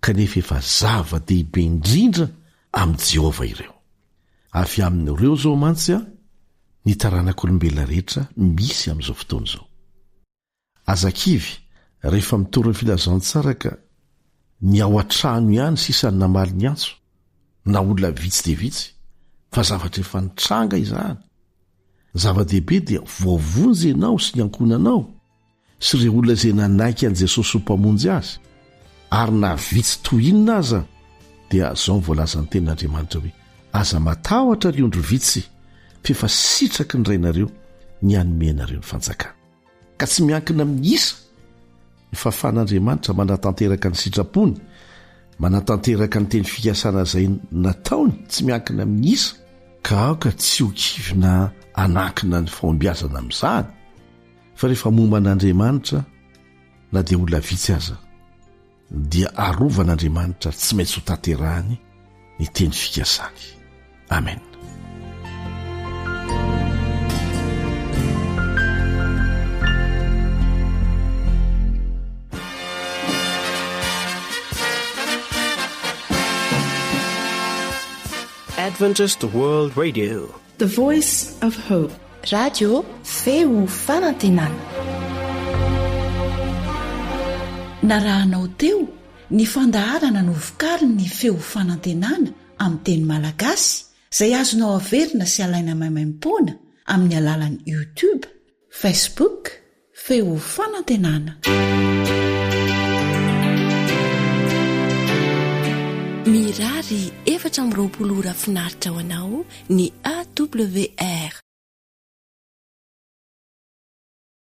kanefa efa zava-dehibe indrindra amin'i Jehova ireo. Avy amin'ireo zao mantsy ny taranak'olombelona rehetra misy amin'izao fotoana izao. Azakivy rehefa mitory ny filazantsara ka ny ao an-trano ihany sisany namaly ny antso na olona vitsy dia vitsy fa zavatra efa nitranga izany. Zava-dehibe dia voavonjy ianao sy ny ankonanao sy ireo olona izay nanaiky an' Jesosy ho mpamonjy azy ary na vitsy tohinina aza dia zao ny voalazan'ny tenin'Andriamanitra hoe aza matahotra ry ondro vitsy fefa sitraky ny rainareo ny anomenareo ny fanjakana. Ka tsy miankina amin'ny isa ny fahafahan'Andriamanitra manatanteraka ny sitrapony, manatanteraka ny teny fikasana izay nataony tsy miankina amin'ny isa ka aoka tsy ho kivina anankina ny fahombiazana amin'izany. Fa rehefa momba an'Andriamanitra na dia olona vitsy aza dia arovan'Andriamanitra tsy maintsy ho tanterahany ny teny fikasany. Amen. Adventist World Radio, The Voice of Hope. Radio feo fanantenana. Narahanao teo ny fandaharana no vokariny ny feo fanantenana amin'ny teny malagasy izay azonao averina sy alaina maimaimpoana amin'ny alalan'ny YouTube, Facebook, feo fanantenana. Mirary 420 ora finaritra ho anao ny AWR